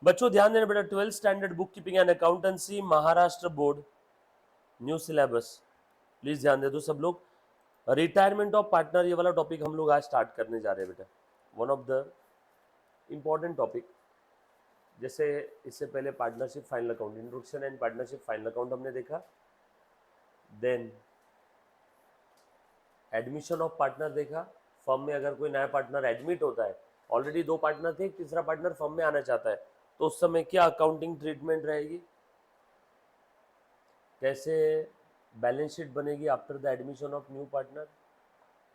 बच्चों ध्यान देना बेटा, 12th standard book keeping and accountancy, Maharashtra board, new syllabus, please ध्यान दे दो सब लोग। रिटायरमेंट ऑफ पार्टनर, ये वाला टॉपिक हम लोग आज स्टार्ट करने जा रहे हैं बेटा, one of the important topic. जैसे इससे पहले partnership final account, introduction and partnership final account हमने देखा, देन एडमिशन ऑफ पार्टनर देखा। फर्म में अगर कोई नया पार्टनर एडमिट होता है, ऑलरेडी 2 पार्टनर थे, तीसरा पार्टनर फर्म में आना चाहता है, तो उस समय क्या अकाउंटिंग ट्रीटमेंट रहेगी, कैसे बैलेंस शीट बनेगी after the admission of new partner,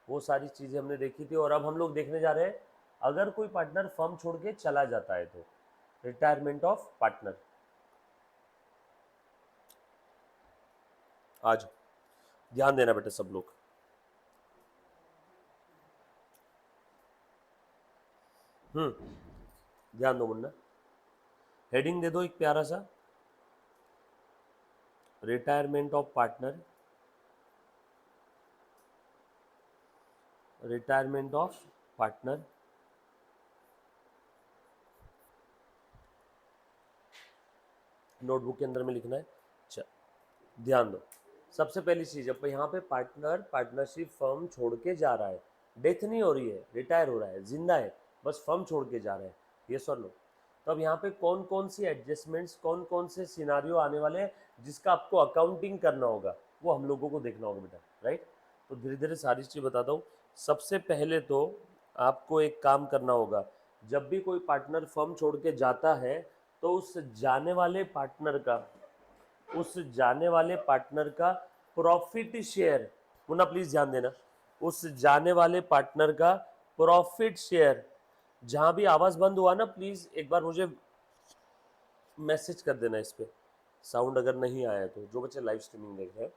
वो सारी चीज़ें हमने देखी थी। और अब हम लोग देखने जा रहे हैं अगर कोई पार्टनर फर्म छोड़ के चला जाता है तो रिटायरमेंट ऑफ पार्टनर। आज ध्यान देना बेटा सब लोग। ध्यान दो मुन्ना, हेडिंग दे दो एक प्यारा सा, retirement of partner, retirement of partner. Notebook के अंदर में लिखना है। चल ध्यान दो, सबसे पहली चीज, अब यहाँ पे पार्टनर पार्टनरशिप फर्म छोड़ के जा रहा है, डेथ नहीं हो रही है, रिटायर हो रहा है, जिंदा है, बस फर्म छोड़ के जा रहा है, ये सुन लो। तो अब यहाँ पे कौन कौन सी एडजस्टमेंट्स, कौन कौन से सिनारियो आने वाले हैं जिसका आपको अकाउंटिंग करना होगा, वो हम लोगों को देखना होगा बेटा, राइट। तो धीरे धीरे सारी चीज़ बताता हूँ। सबसे पहले तो आपको एक काम करना होगा, जब भी कोई पार्टनर फर्म छोड़ के जाता है तो उस जाने वाले पार्टनर का, उस जाने वाले पार्टनर का प्रॉफिट शेयर, मुन्ना प्लीज ध्यान देना, उस जाने वाले पार्टनर का प्रॉफिट शेयर, जहां भी आवाज बंद हुआ ना प्लीज एक बार मुझे मैसेज कर देना इस पे, साउंड अगर नहीं आया तो, जो बच्चे लाइव स्ट्रीमिंग देख रहे हैं।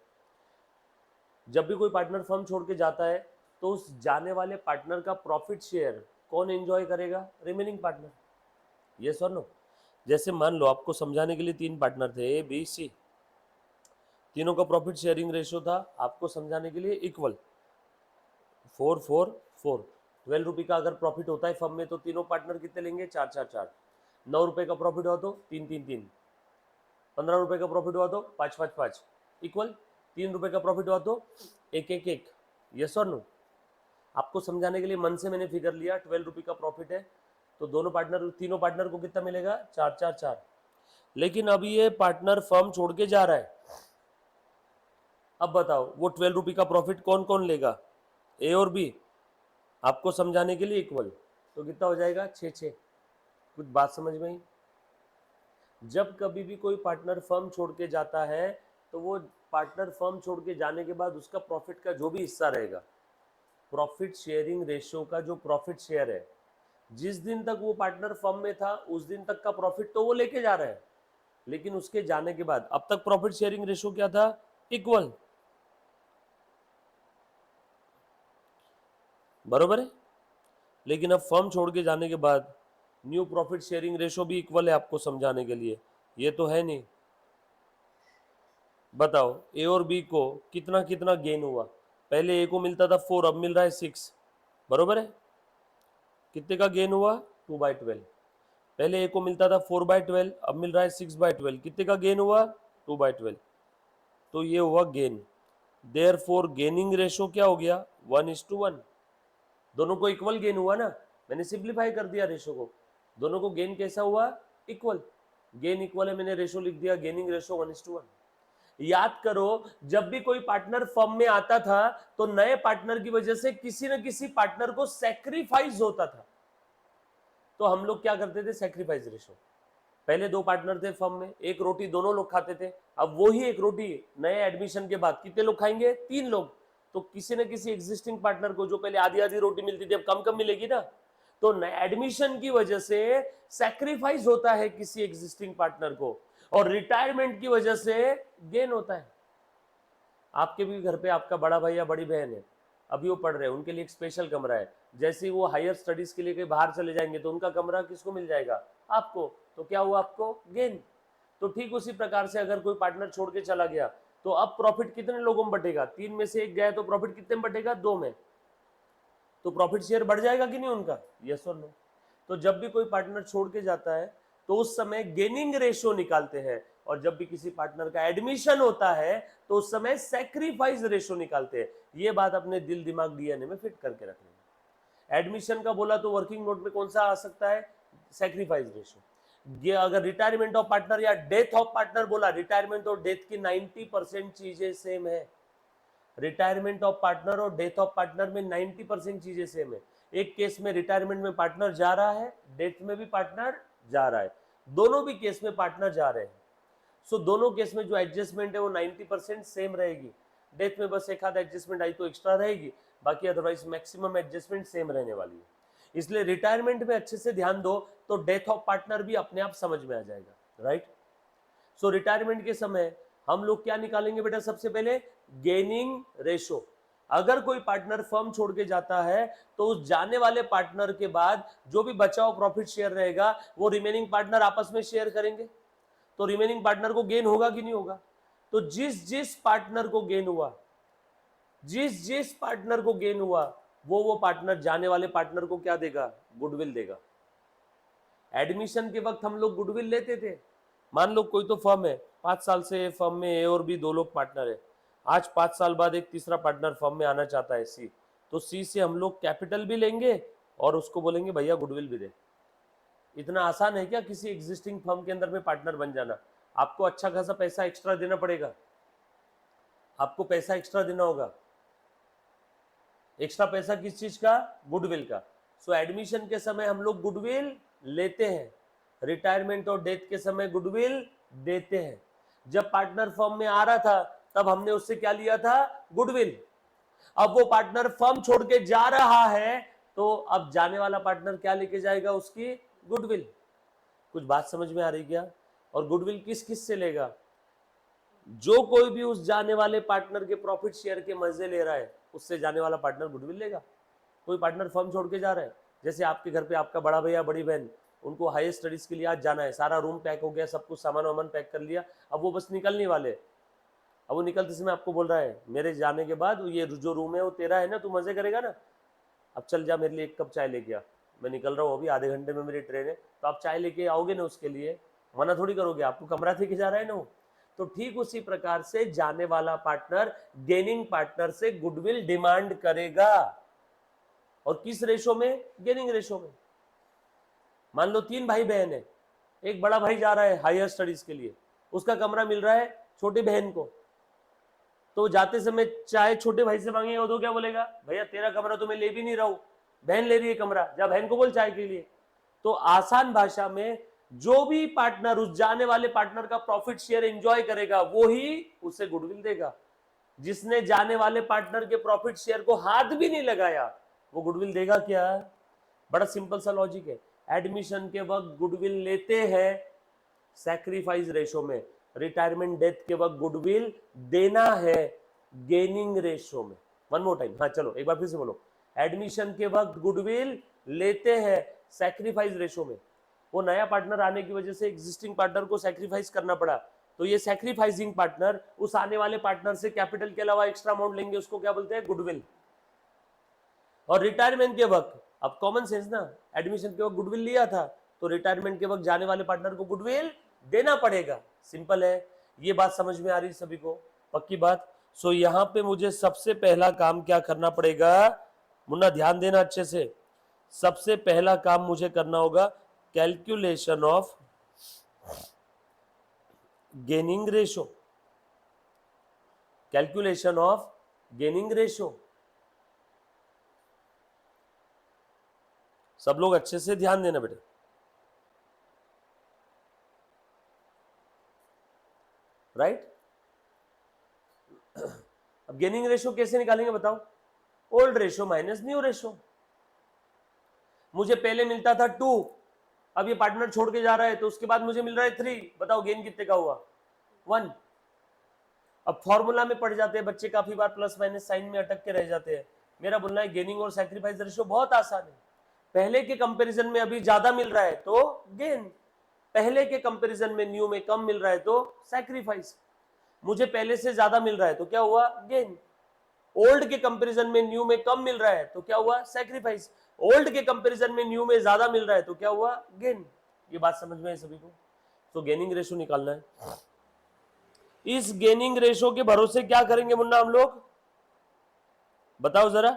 जब भी कोई पार्टनर फर्म छोड़ के जाता है तो उस जाने वाले पार्टनर का प्रॉफिट शेयर कौन एंजॉय करेगा, रिमेनिंग पार्टनर, ये सर नो। जैसे मान लो आपको समझाने के लिए 3 पार्टनर थे, ए बी सी, तीनों का प्रॉफिट शेयरिंग रेशियो था आपको समझाने के लिए इक्वल 4-4-4। 12 रुपये का अगर प्रॉफिट होता है फर्म में तो तीनों पार्टनर कितने लेंगे, 4-4-4। 9 रुपये का प्रॉफिट हुआ तो 3-3-3। 15 रुपये का प्रॉफिट हुआ तो 5-5-5 इक्वल। 3 रुपये का प्रॉफिट हुआ तो 1-1-1, यस और नो। आपको समझाने के लिए मन से मैंने फिगर लिया, 12 रुपये का प्रॉफिट है तो दोनों पार्टनर, तीनों पार्टनर को कितना मिलेगा, 4-4-4। लेकिन अब ये पार्टनर फर्म छोड़ के जा रहा है, अब बताओ वो 12 रुपये का प्रॉफिट कौन कौन लेगा, ए और बी, आपको समझाने के लिए इक्वल, तो कितना हो जाएगा, 6-6। कुछ बात समझ में आई। जब कभी भी कोई पार्टनर फर्म छोड़ के जाता है तो वो पार्टनर फर्म छोड़ के जाने के बाद उसका प्रॉफिट का जो भी हिस्सा रहेगा, प्रॉफिट शेयरिंग रेशियो का जो प्रॉफिट शेयर है, जिस दिन तक वो पार्टनर फर्म में था उस दिन तक का प्रॉफिट तो वो लेके जा रहा है, लेकिन उसके जाने के बाद अब तक प्रॉफिट शेयरिंग रेशियो क्या था, इक्वल, बरोबर है। लेकिन अब फर्म छोड़ के जाने के बाद न्यू प्रॉफिट शेयरिंग रेशो भी इक्वल है, आपको समझाने के लिए, ये तो है नहीं। बताओ ए और बी को कितना कितना गेन हुआ, पहले ए को मिलता था 4, अब मिल रहा है 6, बरोबर है। कितने का गेन हुआ, 2/12। पहले ए को मिलता था 4/12, अब मिल रहा है 6/12, कितने का गेन हुआ, 2/12। तो ये हुआ गेन, देयरफॉर गेनिंग रेशो क्या हो गया, 1:1। दोनों को इक्वल गेन हुआ ना, मैंने सिंप्लीफाई कर दिया रेशो को, दोनों को गेन कैसा हुआ, इक्वल। गेन इक्वल है, मैंने रेशो लिख दिया, गेनिंग रेशो 1:1। याद करो जब भी कोई पार्टनर फर्म में आता था तो नए पार्टनर की वजह से किसी न किसी पार्टनर को सैक्रिफाइस होता था, तो हम लोग क्या करते थे, सैक्रिफाइस रेशो। पहले 2 पार्टनर थे फर्म में, एक रोटी दोनों लोग खाते थे, अब वही एक रोटी नए एडमिशन के बाद कितने लोग खाएंगे, 3 लोग। तो किसी न किसी एग्जिस्टिंग पार्टनर को जो पहले आधी आधी रोटी मिलती थी अब कम कम मिलेगी ना, तो एडमिशन की वजह से सैक्रिफाइस होता है किसी एग्जिस्टिंग पार्टनर को, और रिटायरमेंट की वजह से गेन होता है। आपके भी घर पे आपका बड़ा भाई या बड़ी बहन है, अभी वो पढ़ रहे हैं, उनके लिए एक स्पेशल कमरा है, जैसे ही वो हायर स्टडीज के लिए कहीं बाहर चले जाएंगे तो उनका कमरा किसको मिल जाएगा, आपको, तो क्या हुआ, आपको गेन। तो ठीक उसी प्रकार से अगर कोई पार्टनर छोड़ के चला गया तो अब प्रॉफिट कितने लोगों में बटेगा, 3 में से एक गया तो प्रॉफिट कितने में बटेगा, 2 में, तो प्रॉफिट शेयर बढ़ जाएगा कि नहीं उनका, यस और नो। तो जब भी कोई पार्टनर छोड़ के जाता है तो उस समय गेनिंग रेशो निकालते हैं, और जब भी किसी पार्टनर का एडमिशन होता है तो उस समय सैक्रिफाइस रेशो निकालते हैं। ये बात अपने दिल दिमाग डीएनए में फिट करके रखनी है। एडमिशन का बोला तो वर्किंग नोट में कौन सा आ सकता है, सैक्रिफाइस रेशो। ये अगर रिटायरमेंट ऑफ पार्टनर या डेथ ऑफ पार्टनर बोला, रिटायरमेंट और डेथ की 90% चीजें सेम है। रिटायरमेंट ऑफ पार्टनर और डेथ ऑफ पार्टनर में 90% चीजें सेम है। एक केस में रिटायरमेंट में पार्टनर जा रहा है, डेथ में भी पार्टनर जा रहा है, दोनों भी केस में पार्टनर जा रहे हैं। सो दोनों केस में जो एडजस्टमेंट है वो 90% सेम रहेगी। डेथ में बस एक आध एडजस्टमेंट आई तो एक्स्ट्रा रहेगी, बाकी अदरवाइज मैक्सिमम एडजस्टमेंट सेम रहने वाली है। इसलिए रिटायरमेंट में अच्छे से ध्यान दो तो डेथ ऑफ पार्टनर भी अपने आप समझ में आ जाएगा, राइट। सो रिटायरमेंट के समय हम लोग क्या निकालेंगे बेटा, सबसे पहले गेनिंग रेशो। अगर कोई पार्टनर फर्म छोड़ के जाता है तो उस जाने वाले पार्टनर के बाद जो भी बचा हुआ प्रॉफिट शेयर रहेगा वो रिमेनिंग पार्टनर आपस में शेयर करेंगे। तो रिमेनिंग पार्टनर को गेन होगा कि नहीं होगा, तो जिस जिस पार्टनर को गेन हुआ, जिस जिस पार्टनर को गेन हुआ वो पार्टनर जाने वाले पार्टनर को क्या देगा, गुडविल देगा। एडमिशन के वक्त हम लोग गुडविल लेते थे। मान लो कोई तो फर्म है, 5 साल से फर्म में ए और बी दो लोग पार्टनर है, आज 5 साल बाद एक तीसरा पार्टनर फर्म में आना चाहता है सी, तो सी से हम लोग कैपिटल भी लेंगे और उसको बोलेंगे भैया गुडविल भी दे। इतना आसान है क्या किसी एग्जिस्टिंग फर्म के अंदर में पार्टनर बन जाना? आपको अच्छा खासा पैसा एक्स्ट्रा देना पड़ेगा, आपको पैसा एक्स्ट्रा देना होगा। एक्स्ट्रा पैसा किस चीज का, गुडविल का। सो एडमिशन के समय हम लोग गुडविल लेते हैं, रिटायरमेंट और डेथ के समय गुडविल देते हैं। जब पार्टनर फर्म में आ रहा था तब हमने उससे क्या लिया था, गुडविल। अब वो पार्टनर फर्म छोड़ के जा रहा है तो अब जाने वाला पार्टनर क्या लेके जाएगा, उसकी गुडविल। कुछ बात समझ में आ रही क्या? और गुडविल किस किस से लेगा, जो कोई भी उस जाने वाले पार्टनर के प्रॉफिट शेयर के मजे ले रहा है उससे जाने वाला पार्टनर गुडविल लेगा। कोई पार्टनर फर्म छोड़ के जा रहा है, जैसे आपके घर पे आपका बड़ा भैया बड़ी बहन, उनको हायर स्टडीज के लिए आज जाना है, सारा रूम पैक हो गया, सब कुछ सामान वामान पैक कर लिया, अब वो बस निकलने वाले। अब वो निकलते समय आपको बोल रहा है मेरे जाने के बाद ये जो रूम है वो तेरा है ना, तू मजे करेगा ना, अब चल जा मेरे लिए 1 कप चाय लेके आ, मैं निकल रहा हूँ अभी, आधे घंटे में मेरी ट्रेन है, तो आप चाय लेके आओगे ना, उसके लिए मना थोड़ी करोगे, आपको कमरा देके जा रहा है ना वो। तो ठीक उसी प्रकार से जाने वाला पार्टनर गेनिंग पार्टनर से गुडविल डिमांड करेगा, और किस रेशो में, गेनिंग रेशो में। मान लो 3 भाई बहन है, एक बड़ा भाई जा रहा है हायर स्टडीज के लिए, उसका कमरा मिल रहा है छोटी बहन को, तो जाते समय चाहे छोटे भाई से मांगेगा तो क्या बोलेगा, भैया तेरा कमरा तो मैं ले भी नहीं रहा हूं, बहन ले रही है कमरा, जा बहन को बोल चाय के लिए। तो आसान भाषा में जो भी पार्टनर उस जाने वाले पार्टनर का प्रॉफिट शेयर एंजॉय करेगा वो ही उसे गुडविल देगा। जिसने जाने वाले पार्टनर के प्रॉफिट शेयर को हाथ भी नहीं लगाया वो गुडविल देगा क्या? बड़ा सिंपल सा लॉजिक है। एडमिशन के वक्त गुडविल लेते हैं सैक्रिफाइस रेशो में, रिटायरमेंट डेथ के वक्त गुडविल देना है गेनिंग रेशो में। वन मोर टाइम, हाँ चलो एक बार फिर से बोलो। एडमिशन के वक्त गुडविल लेते हैं सैक्रिफाइस रेशो में। वो नया पार्टनर आने की वजह से एग्जिस्टिंग पार्टनर को सैक्रिफाइस करना पड़ा, तो ये सैक्रिफाइसिंग पार्टनर उस आने वाले पार्टनर से कैपिटल के अलावा एक्स्ट्रा अमाउंट लेंगे, उसको क्या बोलते हैं, गुडविल। और रिटायरमेंट के वक्त, अब कॉमन सेंस ना, एडमिशन के वक्त गुडविल लिया था तो रिटायरमेंट के वक्त जाने वाले पार्टनर को गुडविल देना पड़ेगा। सिंपल है, ये बात समझ में आ रही सभी को, पक्की बात। सो यहां पे मुझे सबसे पहला काम क्या करना पड़ेगा, मुन्ना ध्यान देना अच्छे से। सबसे पहला काम मुझे करना होगा calculation of gaining ratio, calculation of gaining ratio. सब लोग अच्छे से ध्यान देना बेटे। राइट, अब गेनिंग रेशो कैसे निकालेंगे बताओ, old ratio minus new ratio. मुझे पहले मिलता था 2, अब ये पार्टनर छोड़ के जा रहा है तो उसके बाद मुझे मिल रहा है 3, बताओ गेन कितने का हुआ, 1। अब फॉर्मूला में पड़ जाते हैं बच्चे, काफी बार प्लस माइनस साइन में अटक के रह जाते हैं। मेरा बोलना है गेनिंग और सैक्रिफाइस रेशो बहुत आसान है। पहले के कंपैरिजन में अभी ज्यादा मिल रहा है तो गेन, पहले के कंपैरिजन में न्यू में कम मिल रहा है तो सैक्रिफाइस। मुझे पहले से ज्यादा मिल रहा है तो क्या हुआ, गेन। ओल्ड के कंपैरिजन में न्यू में कम मिल रहा है तो क्या हुआ, सैक्रिफाइस। ओल्ड के कंपैरिजन में न्यू में ज्यादा मिल रहा है तो क्या हुआ, गेन। ये बात समझ में है सभी को? तो गेनिंग रेशो निकालना है। इस गेनिंग रेशो के भरोसे क्या करेंगे मुन्ना हम लोग, बताओ जरा?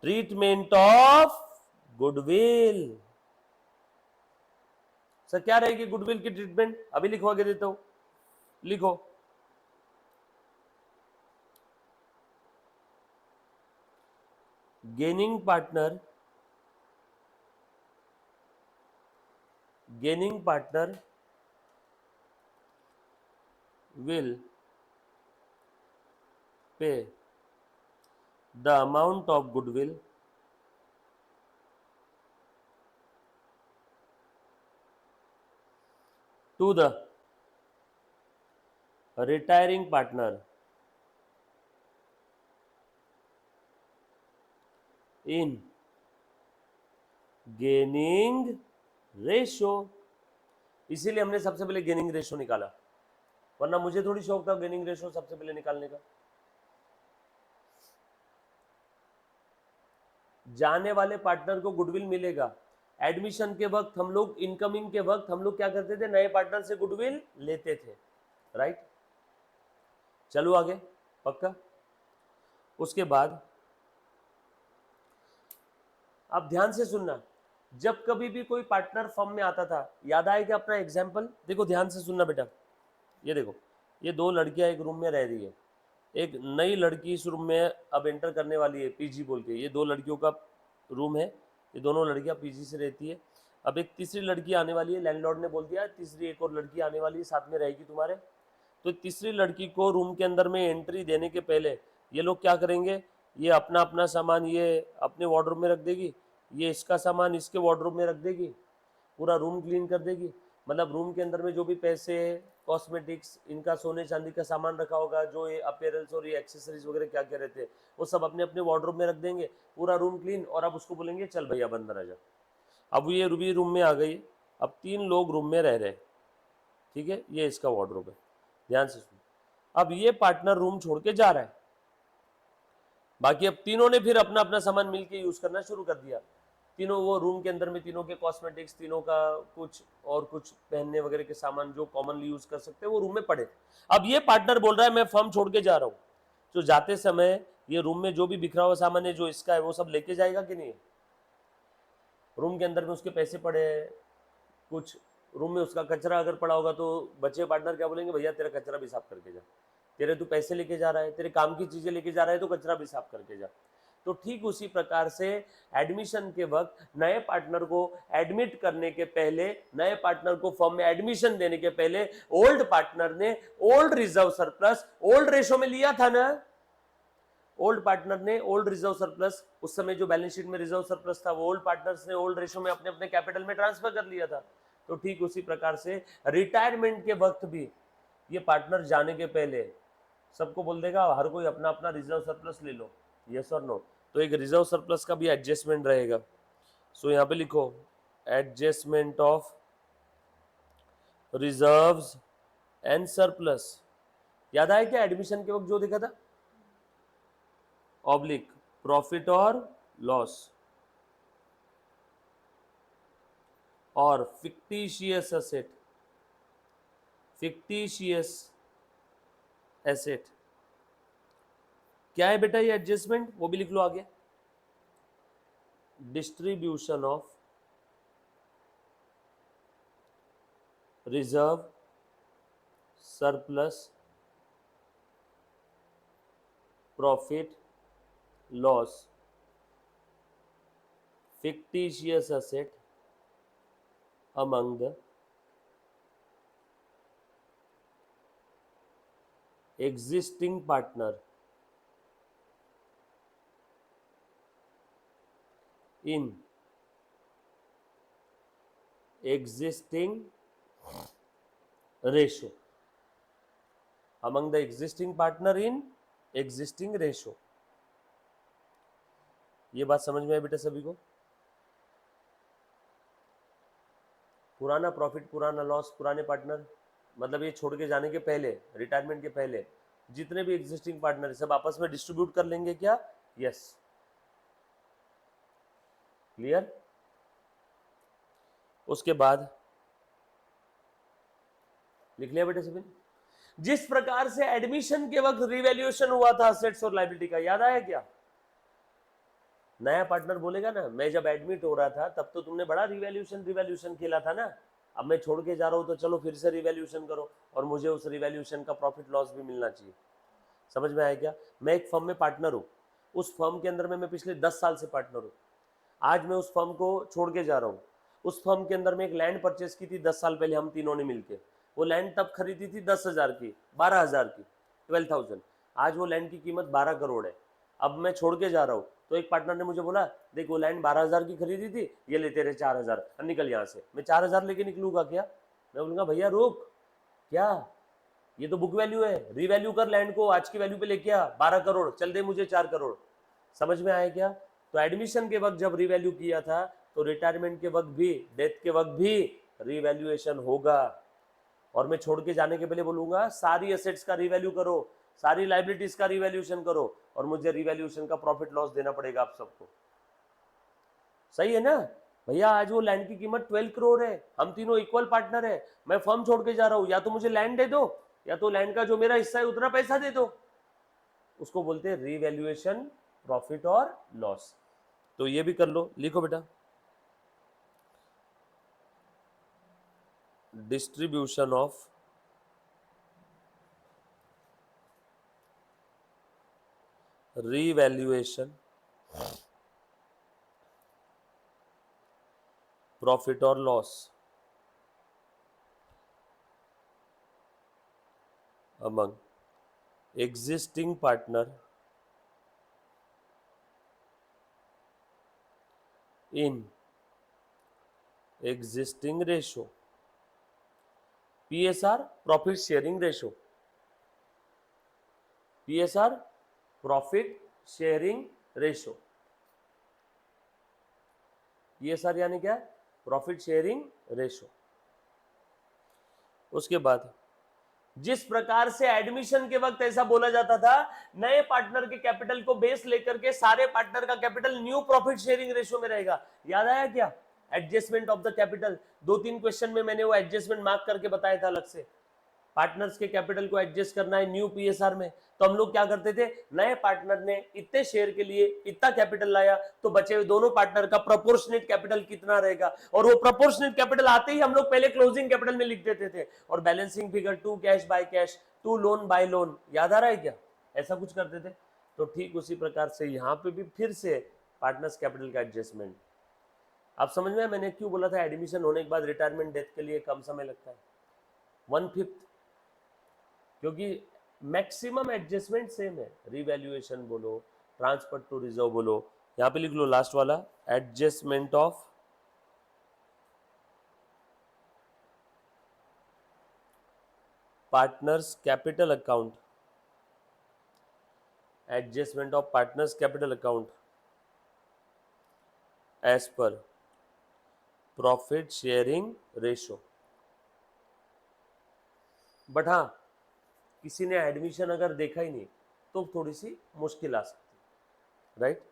Treatment of goodwill. सर क्या रहेगी गुडविल की ट्रीटमेंट? अभी लिखवा के देता हूं, लिखो। Gaining partner will pay the amount of goodwill to the retiring partner in gaining ratio. इसीलिए हमने सबसे पहले गेनिंग रेशो निकाला, वरना मुझे थोड़ी शौक था गेनिंग रेशो सबसे पहले निकालने का। जाने वाले पार्टनर को गुडविल मिलेगा। एडमिशन के वक्त हम लोग, इनकमिंग के वक्त हम लोग क्या करते थे, नए पार्टनर से गुडविल लेते थे, राइट? चलो आगे, पक्का? उसके बाद आप ध्यान से सुनना, जब कभी भी कोई पार्टनर फर्म में आता था, याद आएगा अपना एग्जाम्पल? देखो ध्यान से सुनना बेटा, ये देखो, ये दो लड़कियां एक रूम में रह रही है, एक नई लड़की इस रूम में अब एंटर करने वाली है, पीजी बोल के। ये दो लड़कियों का रूम है, ये दोनों लड़कियां पीजी से रहती है। अब एक तीसरी लड़की आने वाली है, लैंडलॉर्ड ने बोल दिया तीसरी एक और लड़की आने वाली है, साथ में रहेगी तुम्हारे। तो तीसरी लड़की को रूम के अंदर में एंट्री देने के पहले ये लोग क्या करेंगे, ये अपना अपना सामान ये अपने वार्डरोब में रख देगी, ये इसका सामान इसके वार्डरोब में रख देगी, पूरा रूम क्लीन कर देगी। मतलब रूम के अंदर में जो भी पैसे, कॉस्मेटिक्स, इनका सोने चांदी का सामान रखा होगा, जो ये अपीयरेंस और ये एक्सेसरीज वगैरह क्या क्या रहते हैं, वो सब अपने अपने वार्डरोब में रख देंगे, पूरा रूम क्लीन। और अब उसको बोलेंगे चल भैया अंदर आ जा। अब ये रूबी रूम में आ गई, अब 3 लोग रूम में रह रहे, ठीक है? ये इसका वार्डरोब है, ध्यान से सुनो। अब ये पार्टनर रूम छोड़ के जा रहा है, बाकी अब तीनों ने फिर अपना अपना सामान मिलके यूज करना शुरू कर दिया। तीनों वो रूम के अंदर में, तीनों के कॉस्मेटिक्स, तीनों का कुछ और कुछ पहनने वगैरह के सामान जो कॉमनली यूज कर सकते हैं वो रूम में पड़े। अब ये पार्टनर बोल रहा है मैं फर्म छोड़ के जा रहा हूँ, तो जाते समय ये रूम में जो भी बिखरा हुआ सामान है जो इसका है वो सब लेके जाएगा कि नहीं? रूम के अंदर में उसके पैसे पड़े हैं, कुछ रूम में उसका कचरा अगर पड़ा होगा तो बच्चे पार्टनर क्या बोलेंगे, भैया तेरा कचरा भी साफ करके जा, तेरे तू पैसे लेके जा रहा है, तेरे काम की चीजें लेके जा रहा है तो कचरा भी साफ करके जा। तो ठीक उसी प्रकार से एडमिशन के वक्त नए पार्टनर को एडमिट करने के पहले, नए पार्टनर को फर्म में एडमिशन देने के पहले ओल्ड पार्टनर ने old reserve surplus old ratio में लिया था ना। ओल्ड पार्टनर ने ओल्ड रिजर्व सरप्लस, उस समय जो बैलेंस शीट में रिजर्व सरप्लस था वो ओल्ड पार्टनर्स ने ओल्ड रेशो में अपने अपने कैपिटल में ट्रांसफर कर लिया था। तो ठीक उसी प्रकार से रिटायरमेंट के वक्त भी ये पार्टनर जाने के पहले सबको बोल देगा हर कोई अपना अपना रिजर्व सरप्लस ले लो, यस और नो। तो एक रिजर्व सरप्लस का भी एडजस्टमेंट रहेगा। सो यहाँ पे लिखो adjustment of reserves and surplus. याद आया क्या एडमिशन के वक्त जो देखा था? ऑब्लिक प्रॉफिट और लॉस और फिक्टिशियस एसेट, फिक्टिशियस एसेट क्या है बेटा ये एडजस्टमेंट? वो भी लिख लो आगे। Distribution of reserve surplus profit loss fictitious asset among the existing partner in existing ratio, among the existing partner in existing ratio। ये बात समझ में आई बेटा सभी को? पुराना प्रॉफिट, पुराना लॉस, पुराने पार्टनर, मतलब ये छोड़ के जाने के पहले, रिटायरमेंट के पहले जितने भी एग्जिस्टिंग पार्टनर सब आपस में डिस्ट्रीब्यूट कर लेंगे क्या? Yes, clear? उसके बाद लिख लिया बेटे सभी ने? जिस प्रकार से एडमिशन के वक्त रिवैल्यूएशन हुआ था असेट्स और लायबिलिटी का, याद आया क्या? नया पार्टनर बोलेगा ना, मैं जब एडमिट हो रहा था तब तो तुमने बड़ा रिवैल्यूएशन खेला था ना, अब मैं छोड़ के जा रहा हूं तो चलो फिर से रिवैल्यूएशन करो, और मुझे उस रिवैल्यूएशन का प्रॉफिट लॉस भी मिलना चाहिए। समझ में आया क्या? मैं एक फर्म में पार्टनर हूं, उस फर्म के अंदर में मैं पिछले 10 साल से पार्टनर हूं, आज मैं उस फर्म को छोड़ के जा रहा हूं। उस फर्म के अंदर में एक लैंड परचेस की थी 10 साल पहले हम तीनों ने मिलकर, वो लैंड तब खरीदी थी 10,000 की, 12,000 की, 12,000। आज वो लैंड की कीमत 12 करोड़ है। अब मैं छोड़ के जा रहा हूँ तो एक पार्टनर ने मुझे बोला, देख वो लैंड 12,000 की खरीदी थी, ये ले तेरे 4,000, निकल यहाँ से। मैं 4,000 लेके निकलूंगा क्या? मैं बोलूंगा भैया रुक, क्या ये तो बुक वैल्यू है, रीवैल्यू कर लैंड को, आज की वैल्यू पे लेके आ, 12 करोड़, चल दे मुझे 4 करोड़। समझ में आया क्या? तो एडमिशन के वक्त जब रिवैल्यू किया था तो रिटायरमेंट के वक्त भी, डेथ के वक्त भी रिवैल्यूएशन होगा। और मैं छोड़ के जाने के पहले बोलूंगा सारी एसेट्स का रिवैल्यू करो, सारी लाइबिलिटीज का रिवैल्यूएशन करो, और मुझे रिवैल्यूएशन का प्रॉफिट लॉस देना पड़ेगा आप सबको। सही है ना भैया? आज वो लैंड की कीमत 12 करोड़ है, हम तीनों इक्वल पार्टनर है, मैं फर्म छोड़ के जा रहा हूं, या तो मुझे लैंड दे दो, या तो लैंड का जो मेरा हिस्सा है उतना पैसा दे दो। उसको बोलते हैं रिवैल्यूएशन, प्रॉफिट और लॉस। तो ये भी कर लो, लिखो बेटा, डिस्ट्रीब्यूशन ऑफ रिवैल्यूएशन, प्रॉफिट और loss among existing partner in existing ratio, PSR profit sharing ratio, PSR profit sharing ratio, PSR यानी क्या? Profit sharing ratio. उसके बाद जिस प्रकार से एडमिशन के वक्त ऐसा बोला जाता था, नए पार्टनर के कैपिटल को बेस लेकर के सारे पार्टनर का capital new profit sharing ratio में रहेगा। याद आया क्या? Adjustment of the capital, 2-3 question में मैंने वो एडजस्टमेंट मार्क करके बताया था अलग से। पार्टनर्स के कैपिटल को एडजस्ट करना है न्यू पीएसआर में, तो हम लोग क्या करते थे, नए पार्टनर ने इतने शेयर के लिए इतना कैपिटल लाया तो बचे हुए दोनों पार्टनर का प्रोपोर्शनेट कैपिटल कितना रहेगा, और वो प्रोपोर्शनेट कैपिटल आते ही हम लोग पहले क्लोजिंग कैपिटल में लिख देते थे, और balancing figure 2 cash by cash, 2 loan by loan. याद आ रहा है क्या? ऐसा कुछ करते थे। तो ठीक उसी प्रकार से यहाँ पे भी फिर से पार्टनर्स कैपिटल का एडजस्टमेंट। आप समझ में, मैंने क्यों बोला था एडमिशन होने के बाद रिटायरमेंट डेथ के लिए कम समय लगता है, 1/5, क्योंकि मैक्सिमम एडजस्टमेंट सेम है। रिवैल्यूएशन बोलो, ट्रांसफर टू रिजर्व बोलो, यहां पे लिख लो लास्ट वाला, adjustment of partners capital account, adjustment of partners capital account as per profit sharing ratio. But हाँ, किसी ने एडमिशन अगर देखा ही नहीं तो थोड़ी सी मुश्किल आ सकती है, राइट?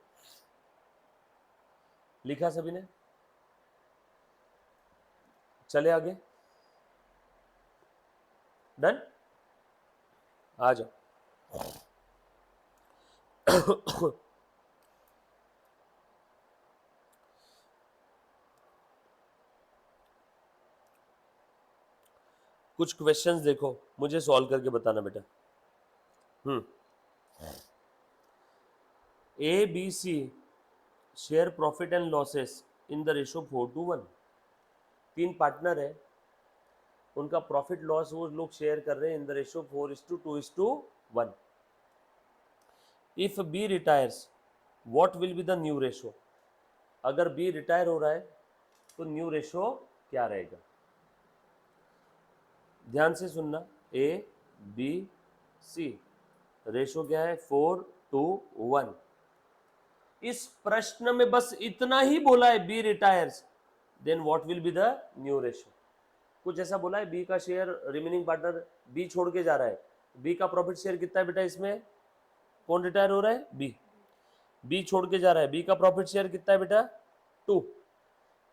लिखा सभी ने? चले आगे, डन? आ जाओ। कुछ क्वेश्चंस देखो, मुझे सॉल्व करके बताना बेटा। A B C share profit and losses in the ratio 4:1। 3 partner है, उनका प्रॉफिट लॉस वो लोग शेयर कर रहे हैं in the ratio 4:2:1। If B retires what will be the new ratio? अगर बी रिटायर हो रहा है तो न्यू रेशो क्या रहेगा? ध्यान से सुनना, ए बी सी, रेशो क्या है? 4:1। इस प्रश्न में बस इतना ही बोला है, B retires, then what will be the new ratio. कुछ ऐसा बोला है, बी का शेयर रिमेनिंग पार्टनर बी छोड़ के जा रहा है, बी का प्रॉफिट शेयर कितना है बेटा? इसमें कौन रिटायर हो रहा है? बी। बी छोड़ के जा रहा है, बी का प्रॉफिट शेयर कितना है बेटा? 2।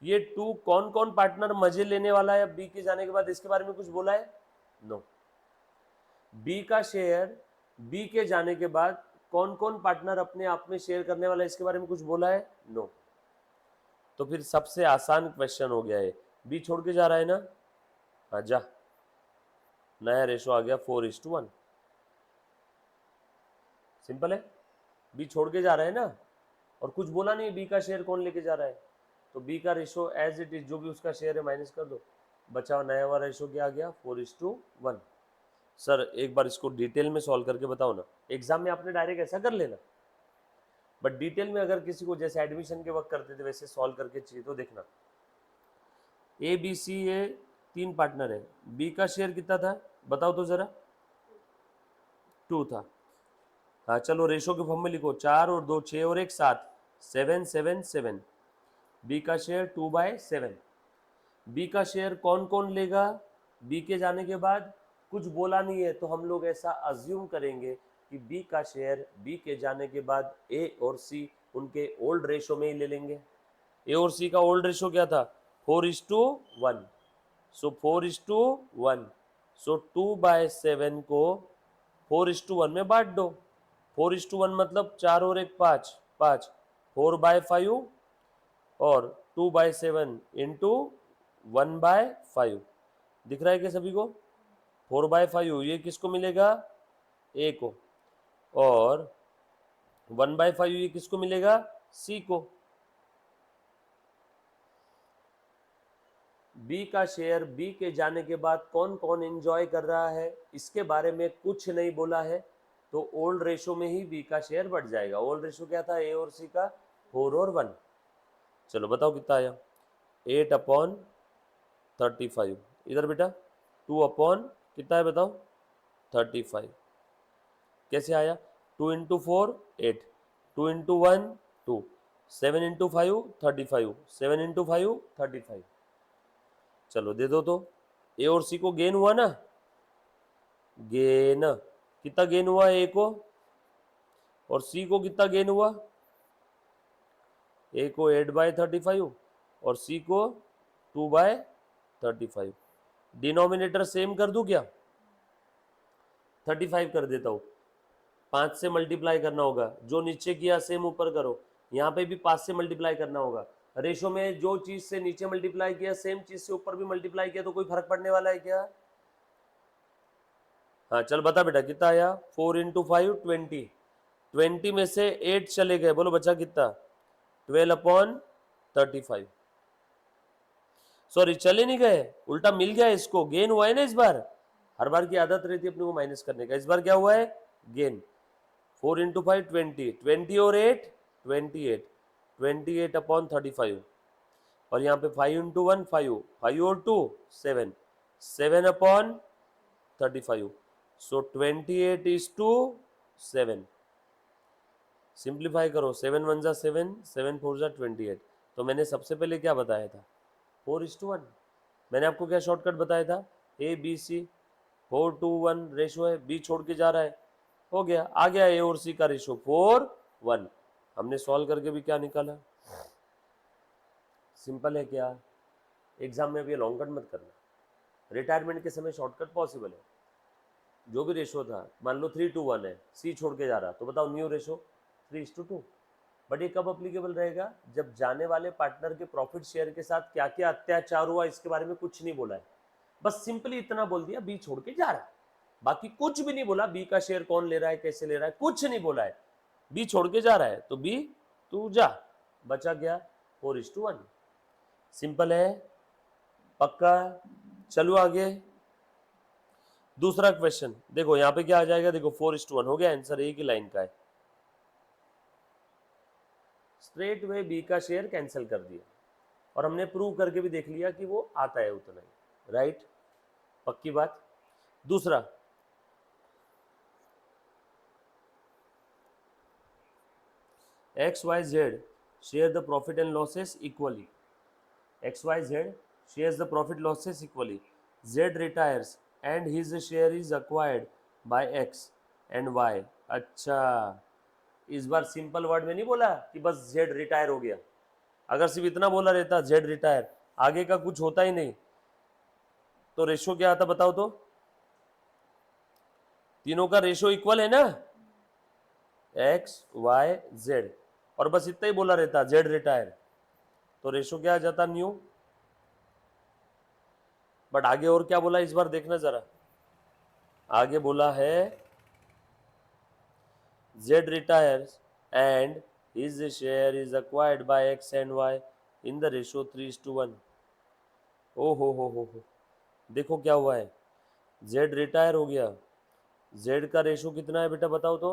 ये 2 कौन कौन पार्टनर मजे लेने वाला है बी के जाने के बाद, इसके बारे में कुछ बोला है? नो। बी का शेयर बी के जाने के बाद कौन कौन पार्टनर अपने आप में शेयर करने वाला है, इसके बारे में कुछ बोला है? नो। तो फिर सबसे आसान क्वेश्चन हो गया है, बी छोड़ के जा रहा है ना, हाँ जा, नया रेशो आ गया 4:1। सिंपल है, बी छोड़ के जा रहा है ना, और कुछ बोला नहीं बी का शेयर कौन लेके जा रहा है, तो बी का रेशो एज इट इज जो भी उसका शेयर है माइनस कर दो, बचा नया वाला रेशो क्या आ गया 4:1। सर एक बार इसको डिटेल में सॉल्व करके बताओ ना, एग्जाम में आपने डायरेक्ट ऐसा कर लेना, बट डिटेल में अगर किसी को जैसे एडमिशन के वक्त करते थे वैसे सॉल्व करके चाहिए तो देखना। ए बी सी ये 3 पार्टनर है, बी का शेयर कितना था बताओ तो जरा, 2 था। हाँ चलो रेशो के फॉर्म में लिखो, 4 और 2 6 और 1 7, 7 7 7। बी का शेयर 2/7। बी का शेयर कौन कौन लेगा बी के जाने के बाद, कुछ बोला नहीं है तो हम लोग ऐसा अज्यूम करेंगे कि बी का शेयर बी के जाने के बाद ए और सी उनके ओल्ड रेशो में ही ले लेंगे। ए और सी का ओल्ड रेशो क्या था 4:1, सो 4:1, सो 2/7 को 4:1 में बांट दो। 4:1 मतलब 4 और 1 5 5, 4/5 और 2/7 इंटू 1/5। दिख रहा है क्या सभी को? 4/5 ये किसको मिलेगा ए को, और 1/5 ये किसको मिलेगा सी को। बी का शेयर बी के जाने के बाद कौन कौन एंजॉय कर रहा है इसके बारे में कुछ नहीं बोला है, तो ओल्ड रेशो में ही बी का शेयर बढ़ जाएगा। ओल्ड रेशो क्या था ए और सी का 4 और 1। चलो बताओ कितना आया 8/35। इधर बेटा 2 कितना है बताओ 35। कैसे आया 2 इंटू 4 8, 2 इंटू 1 2, 7 इंटू 5 35, 7 इंटू 5 35। चलो दे दो तो, ए और सी को गेन हुआ ना, गेन कितना गेन हुआ ए को, और सी को कितना गेन हुआ, ए को 8/35 और सी को 2/35। डिनोमिनेटर सेम कर दूं क्या, 35 कर देता हूँ, 5 से मल्टीप्लाई करना होगा, जो नीचे किया सेम ऊपर करो, यहाँ पे भी 5 से मल्टीप्लाई करना होगा। रेशो में जो चीज से नीचे मल्टीप्लाई किया सेम चीज से ऊपर भी मल्टीप्लाई किया तो कोई फर्क पड़ने वाला है क्या? हाँ चल बता बेटा कितना आया 4 इंटू 5 20, 20 में से 8 चले गए, बोलो बचा कितना 12/35। सॉरी चले नहीं गए, उल्टा मिल गया, इसको गेन हुआ है ना इस बार। हर बार की आदत रहती है अपने को माइनस करने का, इस बार क्या हुआ है गेन। 4 इंटू 5 20, 20 और 8 28, 28/35। और यहाँ पे 5 इंटू 1 5, 5 और 2 7, 7/35। सो 28:7। सिंप्लीफाई करो, 7 1 जा 7, 7 4 जा 28। तो मैंने सबसे पहले क्या बताया था 4:1। मैंने आपको क्या शॉर्टकट बताया था ए बी सी 4:1 रेशो है, बी छोड़ के जा रहा है, हो गया आ गया ए और सी का रेशो 4:1। हमने सॉल्व करके भी क्या निकाला, सिंपल है क्या। एग्जाम में भी लॉन्ग कट मत करना, रिटायरमेंट के समय शॉर्टकट पॉसिबल है। जो भी रेशो था मान लो 3:1 है, सी छोड़ के जा रहा, तो बताओ न्यू रेशो 3:2। बट ये कब अप्लीकेबल रहेगा, जब जाने वाले पार्टनर के प्रॉफिट शेयर के साथ क्या क्या अत्याचार हुआ इसके बारे में कुछ नहीं बोला है, बस सिंपली इतना बोल दिया बी छोड़ के जा रहा है, बाकी कुछ भी नहीं बोला, बी का शेयर कौन ले रहा है कैसे ले रहा है कुछ नहीं बोला है, बी छोड़ के जा रहा है तो बी तू जा, बचा गया 4:1। सिंपल है, पक्का। चलो आगे दूसरा क्वेश्चन देखो, यहाँ पे क्या आ जाएगा, देखो 4:1 हो गया, आंसर एक ही लाइन का है। स्ट्रेट वे बी का शेयर कैंसिल कर दिया, और हमने प्रूव करके भी देख लिया कि वो आता है उतना ही, राइट, पक्की बात। दूसरा XYZ share the profit and losses equally. XYZ shares the profit losses equally. Z retires and his share is acquired by X and Y. अच्छा, इस बार सिंपल वर्ड में नहीं बोला कि बस Z रिटायर हो गया, अगर सिर्फ इतना बोला रहता जेड रिटायर, आगे का कुछ होता ही नहीं, तो रेशो क्या आता बताओ तो? तीनों का रेशो इक्वल है ना, एक्स वाई जेड, और बस इतना ही बोला रहता जेड रिटायर, तो रेशो क्या आ जाता? न्यू। बट आगे और क्या बोला इस बार देखना जरा, आगे बोला है Z retires and his share is acquired by X and Y in the ratio 3:1। ओ हो, देखो क्या हुआ है, Z रिटायर हो गया, Z का रेशो कितना है बेटा बताओ तो?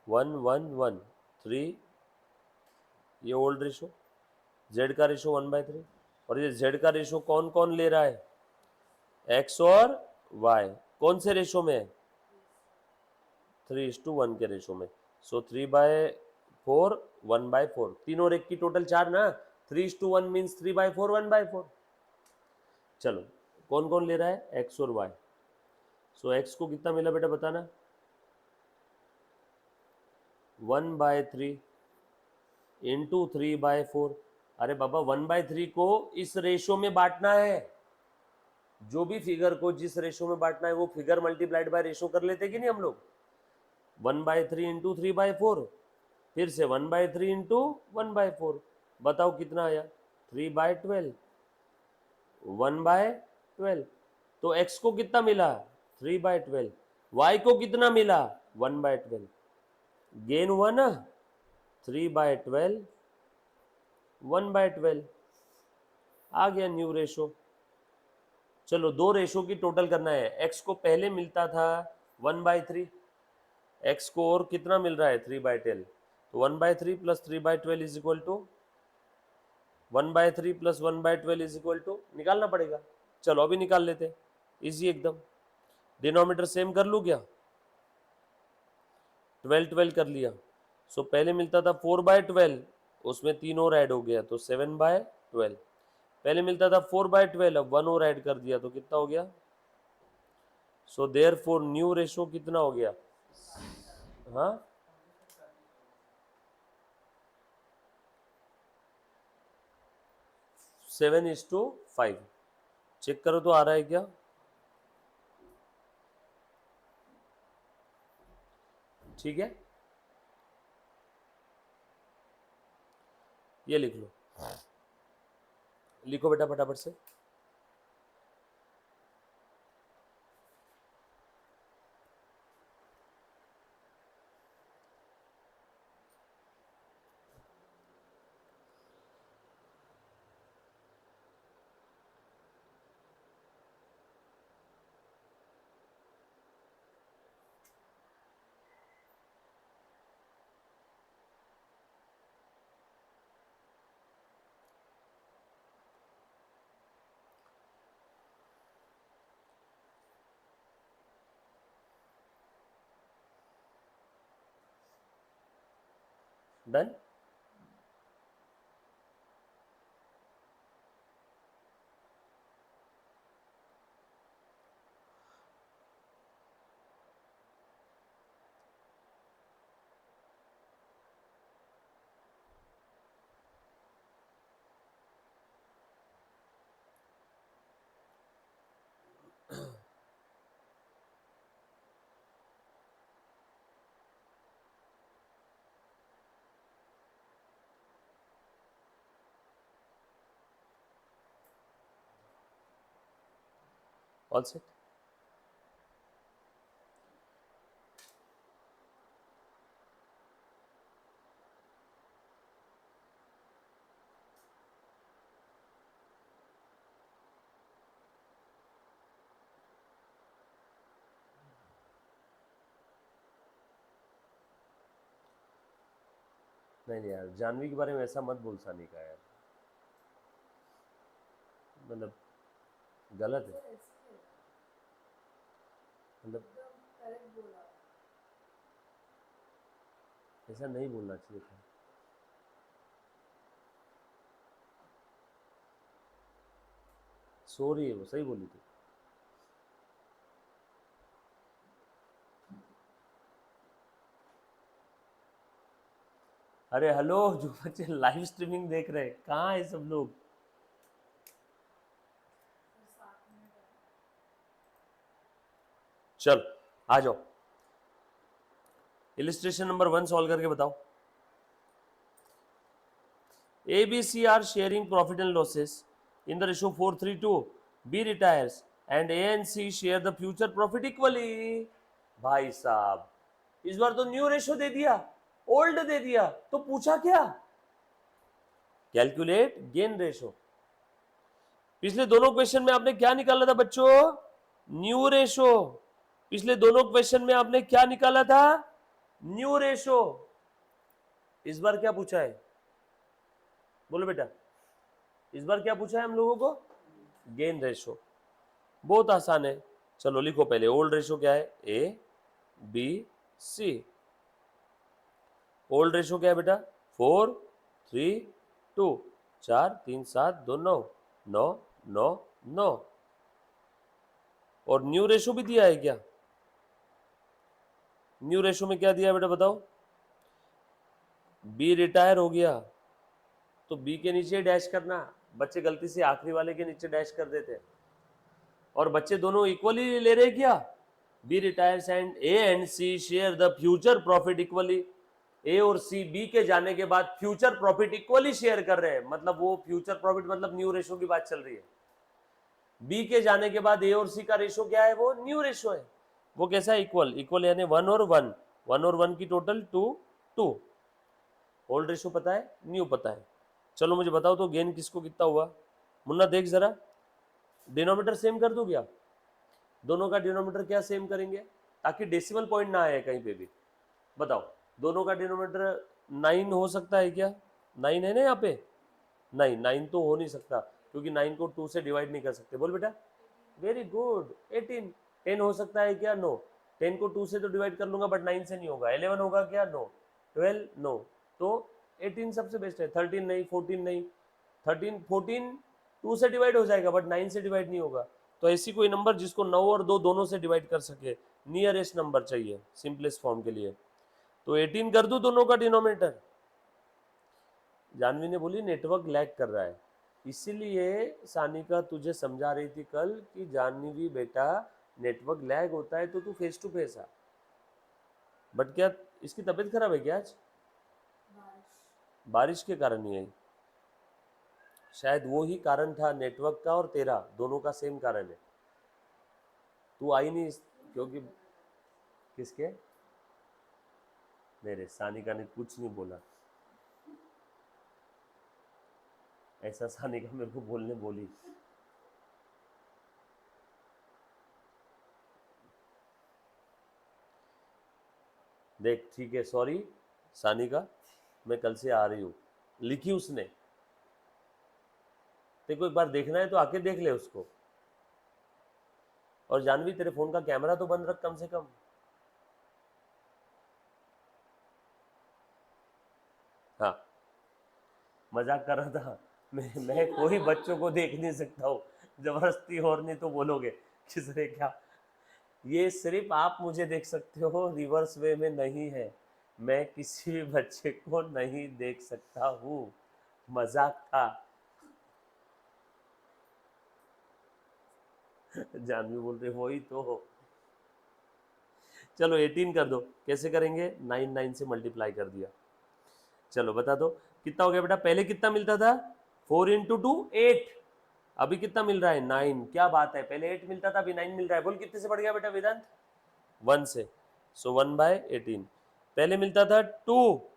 1:1:1:3, ये ओल्ड रेशो, Z का रेशो 1/3, और ये Z का रेशो कौन कौन ले रहा है? X और Y, कौन से रेशो में है? 3:1 के रेशो में। सो 3/4 1/4, तीनों रेख की टोटल 4 ना, 3:1 मीन्स 3/4 1/4। चलो कौन कौन ले रहा है? एक्स और वाई। सो एक्स को कितना मिला बेटा बताना? 1/3 इंटू 3/4। अरे बाबा 1/3 को इस रेशो में बांटना है, जो भी फिगर को जिस रेशो में बांटना है वो फिगर मल्टीप्लाइड बाय रेशो कर लेते कि नहीं हम लोग? 1/3 इंटू 3/4, फिर से 1/3 इंटू 1/4, बताओ कितना आया? 3/12, 1/12। तो x को कितना मिला? 3/12। y को कितना मिला? 1/12। गेन हुआ ना, 3/12 1/12, आ गया न्यू रेशो। चलो दो रेशो की टोटल करना है, x को पहले मिलता था 1/3, x को और कितना मिल रहा है? 3/12, तो 1/3 plus 3/12 is equal to 1/3 plus 1/12 is equal to, निकालना पड़ेगा। चलो अभी निकाल लेते हैं, इजी एकदम। डिनोमीटर सेम कर लूँ क्या? 12 कर लिया। सो पहले मिलता था 4/12, उसमें 3 और ऐड हो गया तो 7/12। पहले मिलता था 4/12, अब 1 और ऐड कर दिया तो कितना हो गया? So therefore new ratio कितना हो गया? हाँ 7:5। चेक करो तो आ रहा है क्या? ठीक है, ये लिख लो, लिखो बेटा फटाफट से। डन। All set. नहीं यार, जानवी के बारे में ऐसा मत बोल सानी का यार, मतलब गलत है, मतलब ऐसा नहीं बोलना चाहिए था। सॉरी है, वो सही बोली थी। अरे हेलो, जो बच्चे लाइव स्ट्रीमिंग देख रहे हैं कहाँ है सब लोग? चल आ जाओ, इलिस्ट्रेशन नंबर 1 सॉल्व करके बताओ। A, B, C are sharing profit and losses in the ratio 4:3. B retires and A and C share the future profit equally। भाई साहब, इस बार तो न्यू रेशो दे दिया, ओल्ड दे दिया, तो पूछा क्या? Calculate gain ratio. पिछले दोनों क्वेश्चन में आपने क्या निकाला था बच्चों? New ratio. पिछले दोनों क्वेश्चन में आपने क्या निकाला था? New ratio. इस बार क्या पूछा है? बोलो बेटा, इस बार क्या पूछा है हम लोगों को? Gain ratio. बहुत आसान है, चलो लिखो पहले। ओल्ड रेशो क्या है? A B C. Old ratio क्या है बेटा? 4:3:2। 4:3:7:2 9 9 9 9। और न्यू रेशो भी दिया है क्या? न्यू रेशो में क्या दिया है बेटा बताओ? बी रिटायर हो गया तो बी के नीचे डैश करना। बच्चे गलती से आखिरी वाले के नीचे डैश कर देते हैं। और बच्चे दोनों इक्वली ले रहे क्या? B retires and A and C share the future profit equally. A और सी बी के जाने के बाद फ्यूचर प्रॉफिट इक्वली शेयर कर रहे हैं, मतलब वो फ्यूचर प्रॉफिट मतलब न्यू रेशो की बात चल रही है। बी के जाने के बाद ए और सी का रेशो क्या है? वो न्यू रेशो है। वो कैसा है? इक्वल। इक्वल यानी 1 और 1, 1 और 1 की टोटल 2 2। ओल्ड रेशो पता है, न्यू पता है। चलो मुझे बताओ तो गेन किसको कितना हुआ? मुन्ना देख जरा, डिनोमीटर सेम कर दो क्या? दोनों का डिनोमीटर क्या सेम करेंगे ताकि डेसिमल पॉइंट ना आए कहीं पे भी? बताओ, दोनों का डिनोमीटर 9 हो सकता है क्या? 9 है ना यहाँ पे? नहीं, 9 तो हो नहीं सकता क्योंकि 9 को 2 से डिवाइड नहीं कर सकते। बोल बेटा। Very good, 18। 10 हो सकता है क्या? नो। 10 को 2 से तो डिवाइड कर लूंगा बट 9 से नहीं होगा। 11 होगा क्या? नो। 12 नो। तो 18 सबसे बेस्ट है। 13 नहीं, 14 नहीं। 13 14 2 से डिवाइड हो जाएगा बट 9 से डिवाइड नहीं होगा। तो ऐसी कोई नंबर जिसको 9 और 2 दोनों से डिवाइड कर सके, नियरेस्ट नंबर चाहिए सिंपलेस्ट फॉर्म के लिए। तो 18 कर दूं दोनों का डिनोमिनेटर? जानवी ने बोली नेटवर्क लैग कर रहा है, इसीलिए सानिका तुझे समझा रही थी कल कि जानवी बेटा नेटवर्क लैग होता है तो तू फेस टू फेस आ। बट क्या इसकी तबीयत खराब है क्या आज? बारिश के कारण ही है शायद। वो ही कारण था नेटवर्क का और तेरा दोनों का सेम कारण है। तू आई नहीं क्योंकि किसके? मेरे। सानिका ने कुछ नहीं बोला ऐसा। सानिका मेरे को बोलने बोली। देख ठीक है, सॉरी सानिका, मैं कल से आ रही हूँ। लिखी उसने। तेरे को एक बार देखना है तो आके देख ले उसको। और जानवी तेरे फोन का कैमरा तो बंद रख कम से कम। हाँ, मजाक कर रहा था। मैं कोई बच्चों को देख नहीं सकता हूँ जबरदस्ती, और नहीं तो बोलोगे किसने क्या। ये सिर्फ आप मुझे देख सकते हो, रिवर्स वे में नहीं है। मैं किसी भी बच्चे को नहीं देख सकता हूँ, मजाक था। जानवी बोल रहे वही तो। चलो 18 कर दो। कैसे करेंगे? 9 9 से मल्टीप्लाई कर दिया। चलो बता दो कितना हो गया बेटा? पहले कितना मिलता था? 4 इंटू 2 8। अभी कितना मिल रहा है? 9। क्या बात है, पहले 8 मिलता था अभी 9 मिल रहा है। बोल कितने से बढ़ गया बेटा वेदांत? 1 से। सो 1/18। पहले मिलता था 2,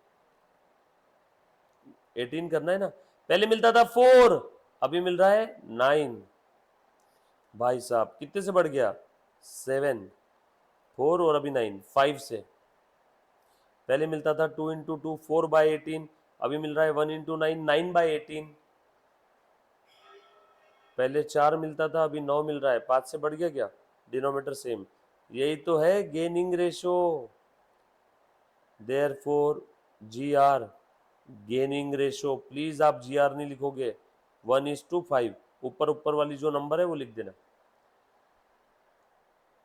18 करना है ना। पहले मिलता था 4, अभी मिल रहा है 9। भाई साहब कितने से बढ़ गया? 7। 4 और अभी 9, 5 से। पहले मिलता था 2 इंटू 2 4/18, अभी मिल रहा है 1 इंटू 9 9/18। पहले 4 मिलता था अभी 9 मिल रहा है। 5 से बढ़ गया क्या? Denominator same. यही तो है gaining ratio. Therefore G R gaining ratio. Please आप जी आर नहीं लिखोगे, 1:5। ऊपर ऊपर वाली जो नंबर है वो लिख देना।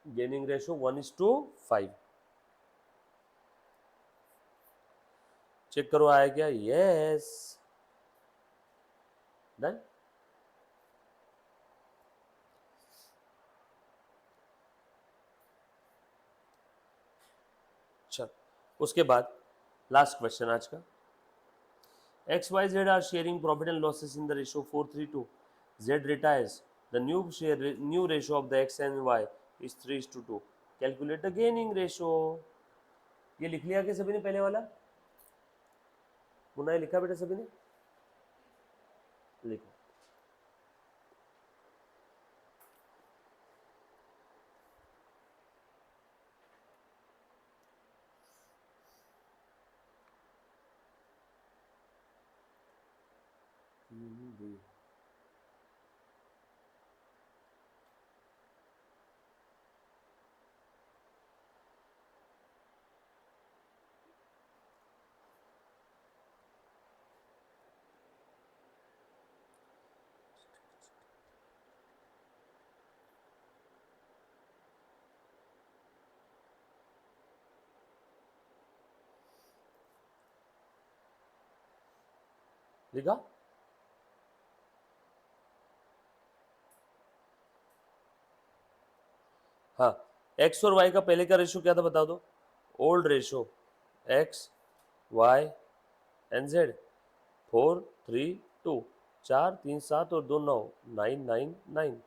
Gaining ratio 1:5। चेक करो आया क्या, यस, डन। चल, उसके बाद लास्ट क्वेश्चन आज का, X Y Z are sharing profit and losses in the ratio 4:3. Z retires, the new ratio of the X and Y is 3:2. Calculate the gaining ratio. ये लिख लिया क्या सभी ने पहले वाला? पुनः लिखा बेटा सभी ने? लिखो। लिखा? हाँ, एक्स और वाई का पहले का रेशियो क्या था बता दो? Old ratio X Y and Z 4:3:2, 4 3 7 और 2 9, 9 9 9।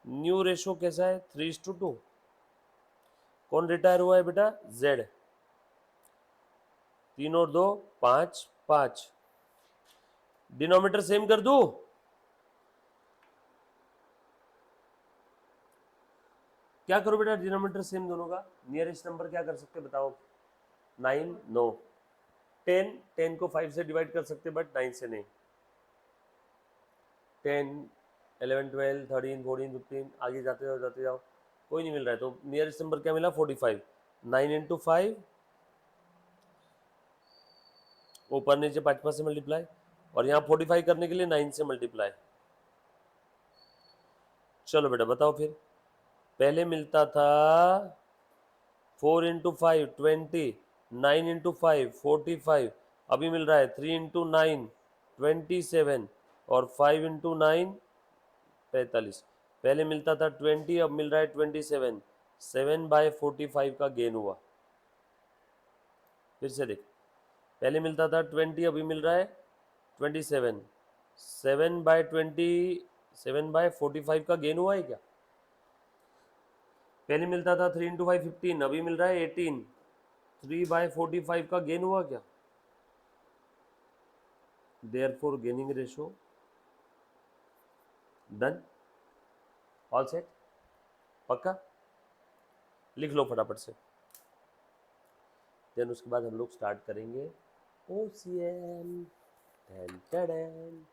न्यू रेशियो कैसा है? 3:2। कौन रिटायर हुआ है बेटा? जेड। 3 और 2 5 5। डिनोमीटर सेम कर दूं? क्या करो बेटा, डिनोमीटर सेम दोनों का? नियरेस्ट नंबर क्या कर सकते बताओ? 9 नो, 10 10 को 5 से डिवाइड कर सकते बट 9 से नहीं। 10 11 12 13 14 15 आगे जाते जाओ, कोई नहीं मिल रहा है, तो नियरेस्ट नंबर क्या मिला? 45। 9 इंटू 5, ऊपर नीचे 5 से मल्टीप्लाई, और यहाँ 45 करने के लिए 9 से मल्टीप्लाई। चलो बेटा बताओ फिर, पहले मिलता था 4 इंटू 5 20, 9 इंटू 5 45, अभी मिल रहा है 3 इंटू 9 27, और 5 इंटू 9 45। पहले मिलता था 20, अब मिल रहा है 27। 7/45 का गेन हुआ। फिर से देख, पहले मिलता था 20, अभी मिल रहा है 27। 7/45 का गेन हुआ है क्या? पहले मिलता था 3 इंटू 5 15, अभी मिल रहा है 18। 3/45 का गेन हुआ क्या? Therefore gaining ratio done, all set, पक्का? लिख लो फटाफट से, देन उसके बाद हम लोग स्टार्ट करेंगे OCM। Done done.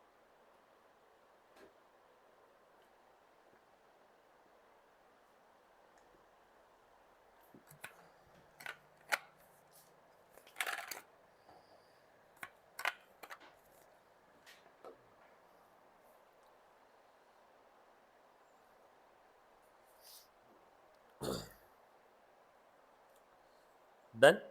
डन।